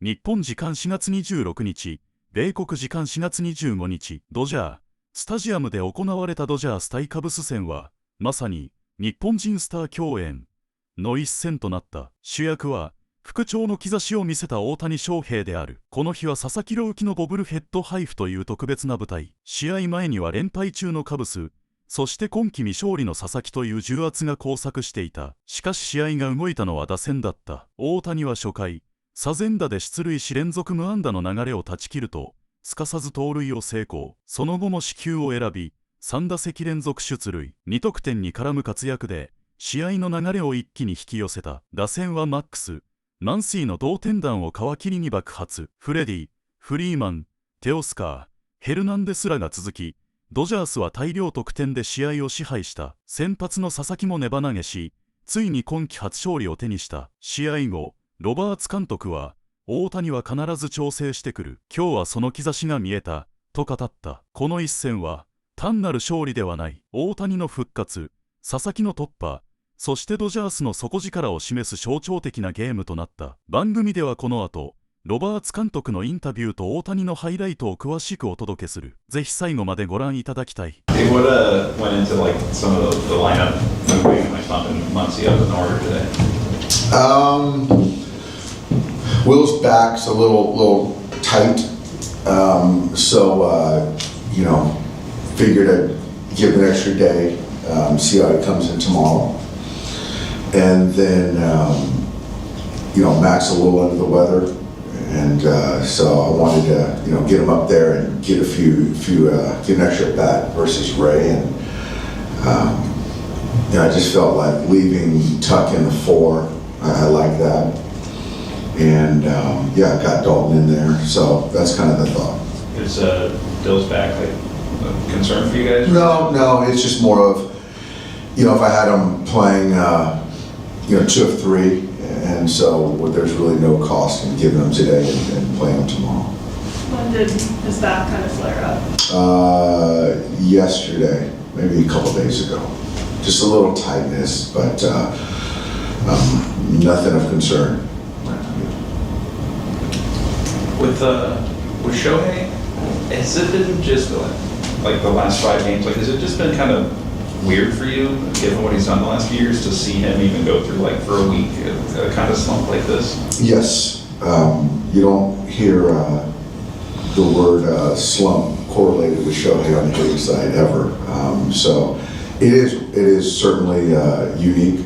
日本時間4月26日、米国時間4月25日、ドジャースタジアムで行われたドジャース対カブス戦は、まさに日本人スター共演の一戦となった。主役は復調の兆しを見せた大谷翔平である。この日は佐々木朗希のボブルヘッド配布という特別な舞台。試合前には連敗中のカブス、そして今季未勝利の佐々木という重圧が交錯していた。しかし試合が動いたのは打線だった。大谷は初回、左前打で出塁し連続無安打の流れを断ち切ると、すかさず盗塁を成功。その後も四球を選び、3打席連続出塁、2得点に絡む活躍で、試合の流れを一気に引き寄せた。打線はマックス、マンシーの同点弾を皮切りに爆発。フレディ、フリーマン、テオスカー、ヘルナンデスらが続き、ドジャースは大量得点で試合を支配した。先発の佐々木も粘投げし、ついに今季初勝利を手にした。試合後、ロバーツ監督は、大谷は必ず調整してくる。今日はその兆しが見えた、と語った。この一戦は、単なる勝利ではない。大谷の復活、佐々木の突破、そしてドジャースの底力を示す象徴的なゲームとなった。番組ではこの後、ロバーツ監督のインタビューと大谷のハイライトを詳しくお届けする。ぜひ最後までご覧いただきたい。What went into like some of the lineup moving, like bumping Muncy up in order today? Will's back's a little tight, so figured I'd give it an extra day, see how it comes in tomorrow, and then Mac's a little under the weather. And so I wanted to, get him up there and get get an extra at bat versus Ray. And I just felt like leaving Tuck in the 4. I like that. And I got Dalton in there. So that's kind of the thought. Is Dill's back like a concern for you guys? No. It's just more of, if I had him playing, 2 of 3. And so there's really no cost in giving them today and playing them tomorrow. When did his back kind of flare up? Yesterday, maybe a couple days ago. Just a little tightness, but nothing of concern. With Shohei, has it been just like the last 5 games? Like, has it just been kind of weird for you, given what he's done the last few years, to see him even go through like for a week a kind of slump like this? Yes, you don't hear the word slump correlated with Shohei on the hitting side ever. So it is certainly unique.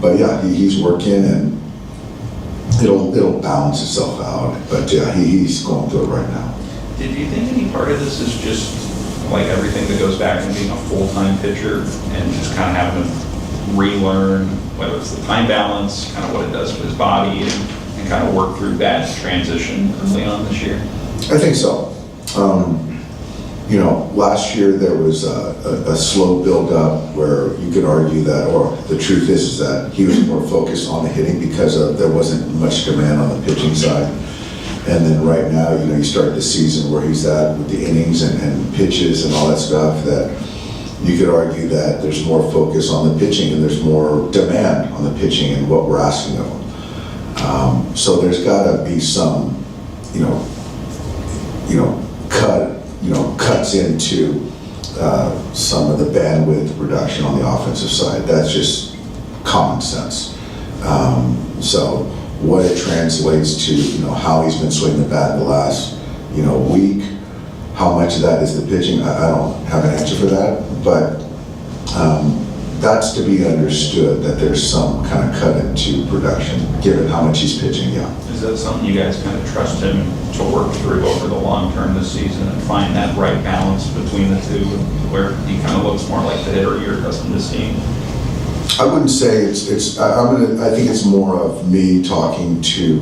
But yeah, he's working and it'll balance itself out. But yeah, he's going through it right now. Did you think any part of this is just like everything that goes back to being a full-time pitcher and just kind of having to relearn whether it's the time balance, kind of what it does to his body, and kind of work through that transition early on this year? I think so. Last year there was a slow build-up where you could argue that, or the truth is that he was more focused on the hitting because there wasn't much demand on the pitching side. And then right now, you start the season where he's at with the innings and pitches and all that stuff, that you could argue that there's more focus on the pitching and there's more demand on the pitching and what we're asking of him. So there's got to be some, cuts into some of the bandwidth reduction on the offensive side. That's just common sense. So what it translates to, how he's been swinging the bat in the last, week, how much of that is the pitching, I don't have an answer for that, but that's to be understood, that there's some kind of cut into production, given how much he's pitching, yeah. Is that something you guys kind of trust him to work through over the long term this season and find that right balance between the two, where he kind of looks more like the hitter you're accustomed to seeing? I wouldn't say it's. I think it's more of me talking to,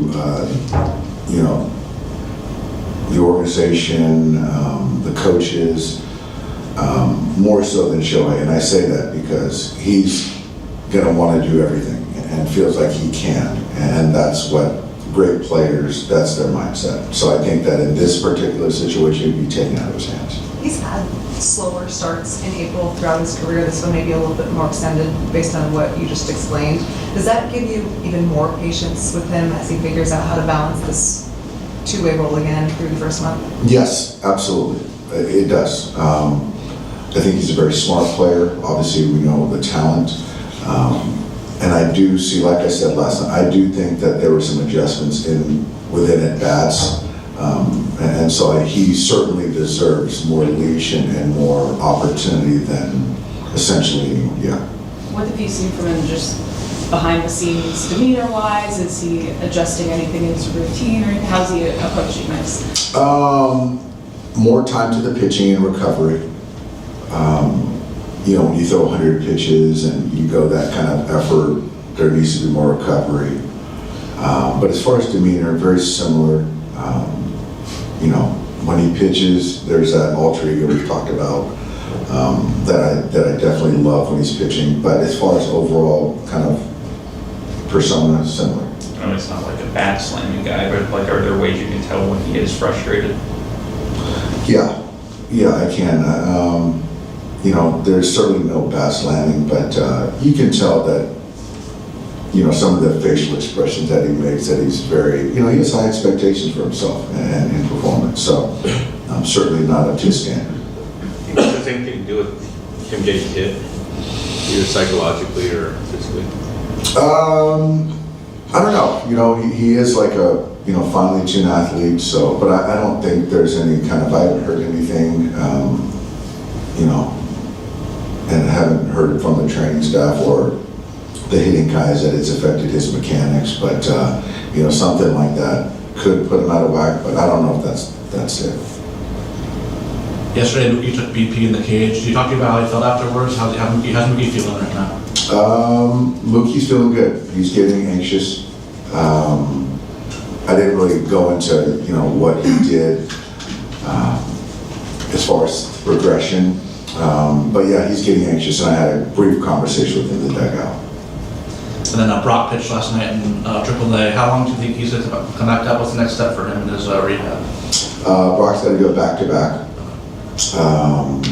the organization, the coaches, more so than Shohei. And I say that because he's gonna want to do everything and feels like he can, and that's what great players. That's their mindset. So I think that in this particular situation, it'd be taken out of his hands. He's had slower starts in April throughout his career. This one may be a little bit more extended based on what you just explained. Does that give you even more patience with him as he figures out how to balance this two-way role again through the first month? Yes, absolutely. It does. I think he's a very smart player. Obviously, we know the talent. And I do see, like I said last night, I do think that there were some adjustments within at-bats. And so he certainly deserves more leash and more opportunity than essentially, yeah. What have you seen from him just behind the scenes, demeanor-wise? Is he adjusting anything in his routine, or how's he approaching this? More time to the pitching and recovery. You know, when you throw 100 pitches and you go that kind of effort, there needs to be more recovery. But as far as demeanor, very similar. You know, when he pitches, there's that alter ego we've talked about that I definitely love when he's pitching. But as far as overall kind of persona, similar. I mean, it's not like a bat slamming guy, but like, are there ways you can tell when he is frustrated? Yeah, I can. You know, there's certainly no bat slamming, but you can tell that, you know, some of the facial expressions that he makes, that he's very, you know, he has high expectations for himself and in performance. So I'm certainly not up to his standard. You think the same thing to do with him getting hit, either psychologically or physically? I don't know. You know, he is like a, you know, finely tuned athlete. So, but I don't think there's any kind of, I haven't heard anything, you know, and haven't heard it from the training staff or the hitting guys that it's affected his mechanics. But, you know, something like that could put him out of whack, but I don't know if that's it. Yesterday, Mookie took BP in the cage. Did you talk about how he felt afterwards? How's Mookie feeling right now? Mookie's feeling good. He's getting anxious. I didn't really go into, you know, what he did as far as progression. But yeah, he's getting anxious, and I had a brief conversation with him in the dugout. And then Brock pitched last night in AAA. How long do you think he's going to come back up? What's the next step for him in his rehab? Brock's got to go back-to-back.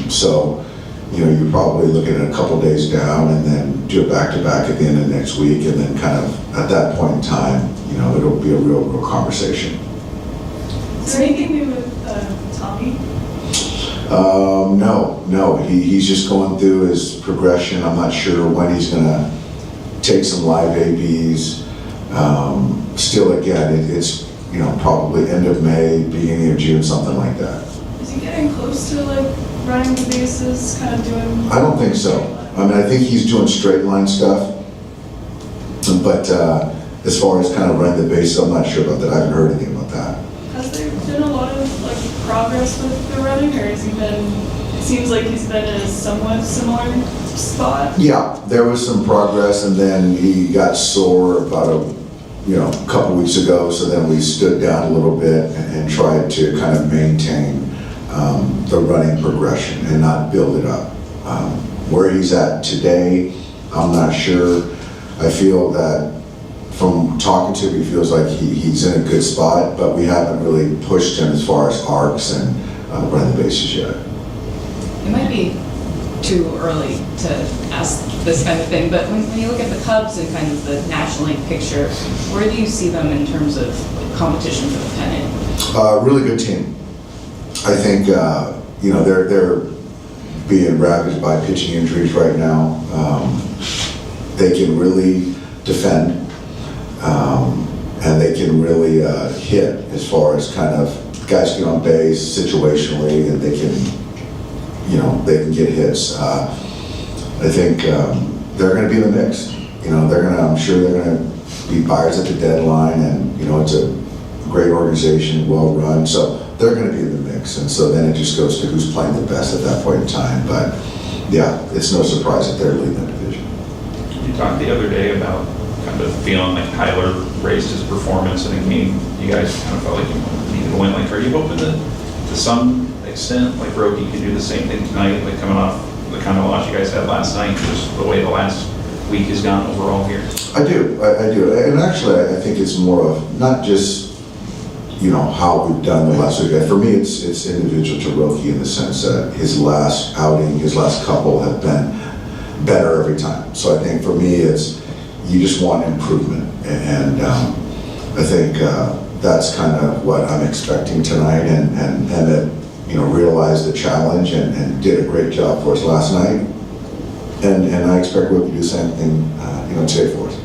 So, you know, you're probably looking at a couple days down and then do a back-to-back at the end of next week, and then kind of at that point in time, you know, it'll be a real conversation. Is there anything new with Tommy? No. He's just going through his progression. I'm not sure when he's going to take some live ABs. Still, again, it's, you know, probably end of May, beginning of June, something like that. Is he getting close to like running the bases, kind of doing? I don't think so. I mean, I think he's doing straight line stuff. But as far as kind of running the bases, I'm not sure about that. I haven't heard anything about that. Has there been a lot of like progress with the running, or has he been? It seems like he's been in a somewhat similar spot. Yeah, there was some progress, and then he got sore about a couple weeks ago. So then we stood down a little bit and tried to kind of maintain the running progression and not build it up. Where he's at today, I'm not sure. I feel that from talking to him, he feels like he's in a good spot, but we haven't really pushed him as far as arcs and run the bases yet. It might be too early to ask this kind of thing, but when you look at the Cubs and kind of the National League picture, where do you see them in terms of competition for the pennant? Really good team. I think they're being ravaged by pitching injuries right now. They can really defend, and they can really hit as far as kind of guys get on base situationally, and they can get hits. I think they're going to be in the mix. I'm sure they're going to be buyers at the deadline, and it's a great organization, well run. So they're going to be in the mix, and so then it just goes to who's playing the best at that point in time. But yeah, it's no surprise that they're leading the division. You talked the other day about kind of feeling like Tyler raised his performance in a game. You guys kind of felt like you needed to win. Like, are you hoping that to some extent, like Roki could do the same thing tonight, like coming off the kind of loss you guys had last night, just the way the last week has gone overall here? I do, and actually I think it's more of not just how we've done the last week. For me, it's individual to Roki in the sense that his last outing, his last couple have been better every time. So I think for me, you just want improvement, and I think that's kind of what I'm expecting tonight, and that realized the challenge and did a great job for us last night, and I expect Roki to do the same thing today for us.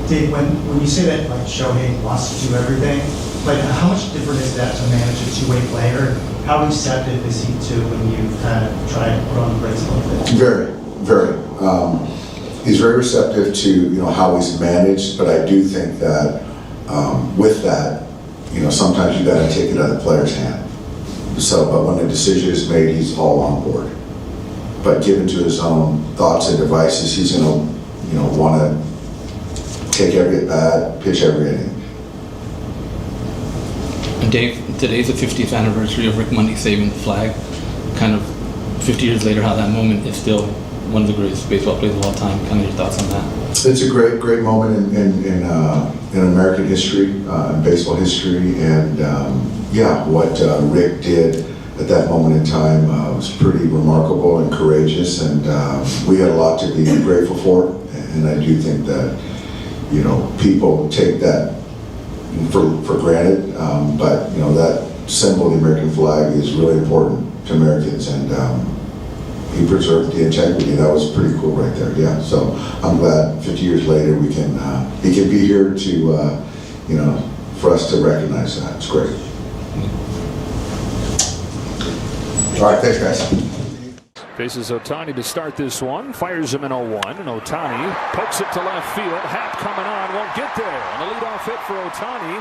Dave, when you say that like Shohei wants to do everything, like how much different is that to manage a two-way player? How receptive is he to when you kind of try to put on the brakes a little bit? Very, very. He's very receptive to how he's managed, but I do think that with that, sometimes you got to take it out of the player's hand. So, but when the decision is made, he's all on board. But given to his own thoughts and devices, he's going to want to take every at bat, pitch every inning. And Dave, today's the 50th anniversary of Rick Monday saving the flag. Kind of 50 years later, how that moment is still one of the greatest baseball players of all time. Kind of your thoughts on that? It's a great moment in American history, in baseball history, and what Rick did at that moment in time was pretty remarkable and courageous, and we had a lot to be grateful for. And I do think that people take that for granted, but that symbol, the American flag, is really important to Americans, and he preserved the integrity. That was pretty cool right there. Yeah, so I'm glad 50 years later he can be here to for us to recognize that. It's great. All right, thanks guys. Faces Ohtani to start this one, fires him in 0-1, and Ohtani pokes it to left field. Happ coming on, won't get there. And a leadoff hit for Ohtani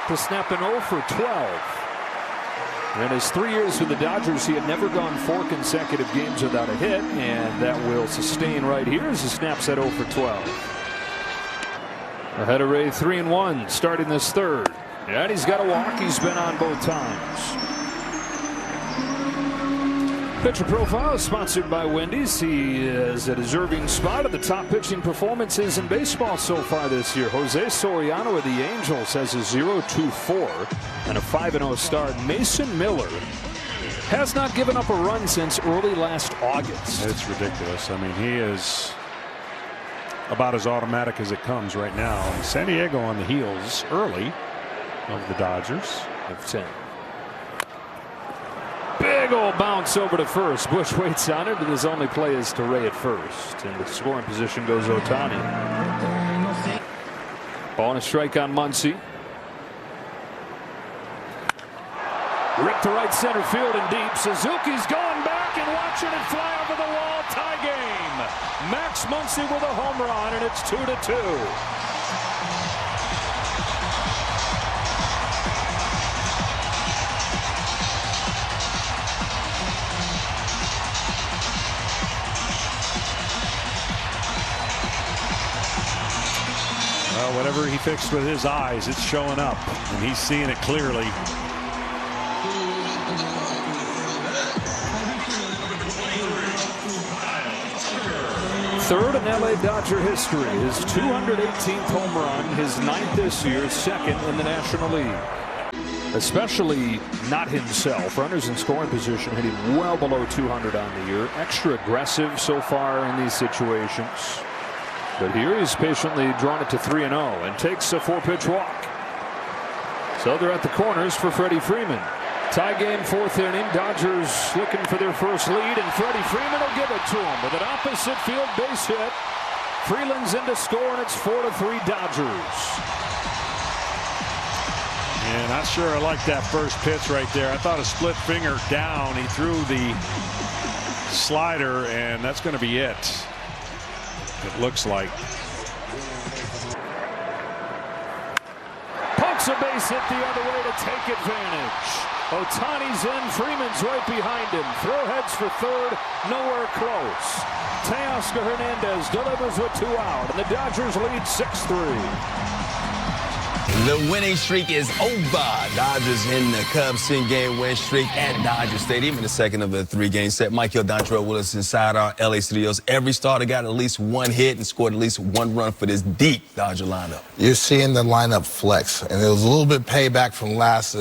to snap an 0 for 12. In his 3 years with the Dodgers, he had never gone 4 consecutive games without a hit, and that will sustain right here as he snaps at 0 for 12. Ahead of Ray, 3-1, starting this third. And he's got a walk. He's been on both times. Pitcher Profile is sponsored by Wendy's. He is a deserving spot of the top pitching performances in baseball so far this year. Jose Soriano of the Angels has a 0.24 and a 5-0 start. Mason Miller has not given up a run since early last August. It's ridiculous. I mean, he is about as automatic as it comes right now. And San Diego on the heels early of the Dodgers. Of 10. Big old bounce over to first. Bush waits on it, and his only play is to Ray at first. And the scoring position goes Ohtani. Ball and a strike on Muncy. Ripped to right center field and deep. Suzuki's going back and watching it fly over the wall. Tie game. Max Muncy with a home run, and it's 2-2. Well, whatever he fixed with his eyes, it's showing up, and he's seeing it clearly. Third in LA Dodger history, his 218th home run, his 9th this year, second in the National League. Especially not himself. Runners in scoring position hitting well below 200 on the year. Extra aggressive so far in these situations. But here he's patiently drawn it to 3-0 and takes a 4-pitch walk. So they're at the corners for Freddie Freeman. Tie game, 4th inning. Dodgers looking for their first lead, and Freddie Freeman will give it to him with an opposite field base hit. Freeland's in to score, and it's 4-3 Dodgers. Yeah, not sure I like that first pitch right there. I thought a split finger down. He threw the slider, and that's going to be it. It looks like. Pokes a base hit the other way to take advantage. Ohtani's in, Freeman's right behind him. Throw heads for third, nowhere close. Teoscar Hernandez delivers with 2 out, and the Dodgers lead 6-3. The winning streak is over. Dodgers in the Cubs 10-game win streak at Dodger Stadium in the second of a 3-game set. Michael Dontrell with us inside our LA studios. Every starter got at least one hit and scored at least one run for this deep Dodger lineup. You're seeing the lineup flex, and it was a little bit payback from last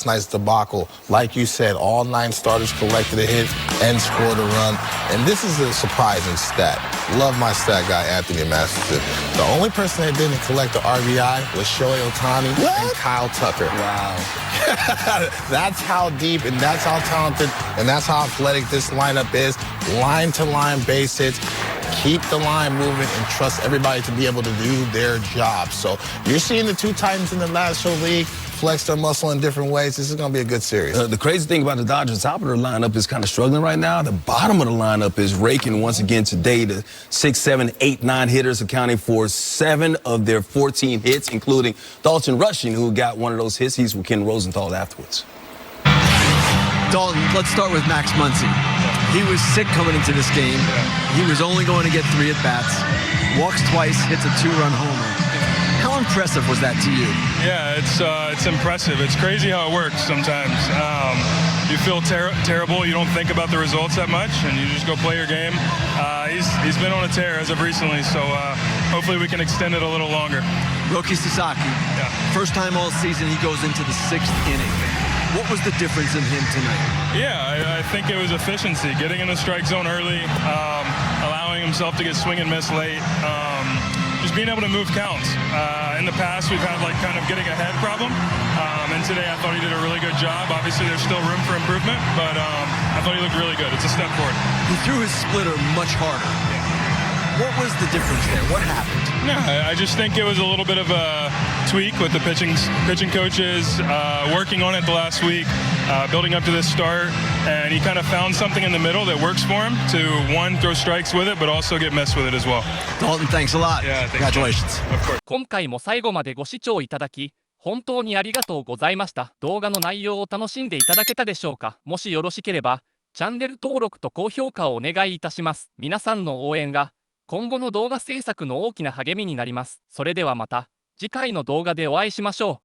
night's debacle. Like you said, all 9 starters collected a hit and scored a run, and this is a surprising stat. Love my stat guy, Anthony Masterson. The only person that didn't collect the RBI was Shohei Ohtani and Kyle Tucker. Wow. That's how deep and that's how talented and that's how athletic this lineup is. Line-to-line base hits. Keep the line moving and trust everybody to be able to do their job. So you're seeing the 2 Titans in the National League flex their muscle in different ways. This is going to be a good series. The crazy thing about the Dodgers, top of their lineup is kind of struggling right now. The bottom of the lineup is raking once again today. The 6, 7, 8, 9 hitters accounting for 7 of their 14 hits, including Dalton Rushing, who got one of those hits. He's with Ken Rosenthal afterwards. Dalton, let's start with Max Muncy. He was sick coming into this game. He was only going to get 3 at-bats. Walks twice, hits a 2-run homer. How impressive was that to you? Yeah, it's impressive. It's crazy how it works sometimes. You feel terrible. You don't think about the results that much, and you just go play your game. He's been on a tear as of recently, so hopefully we can extend it a little longer. Roki Sasaki, first time all season he goes into the 6th inning. What was the difference in him tonight? Yeah, I think it was efficiency, getting in the strike zone early, allowing himself to get swing and miss late, just being able to move counts. In the past, we've had like kind of getting ahead problem, and today I thought he did a really good job. Obviously, there's still room for improvement, but I thought he looked really good. It's a step forward. He threw his splitter much harder. What was the difference there? What happened? No, I just think it was a little bit of a tweak with the pitching coaches, working on it the last week, building up to this start, and he kind of found something in the middle that works for him to, one, throw strikes with it, but also get missed with it as well. Dalton, thanks a lot. Yeah, Congratulations. Of course. 今回も最後までご視聴いただき、本当にありがとうございました。動画の内容を楽しんでいただけたでしょうか。もしよろしければ、チャンネル登録と高評価をお願いいたします。皆さんの応援が、今後の動画制作の大きな励みになります。それではまた次回の動画でお会いしましょう。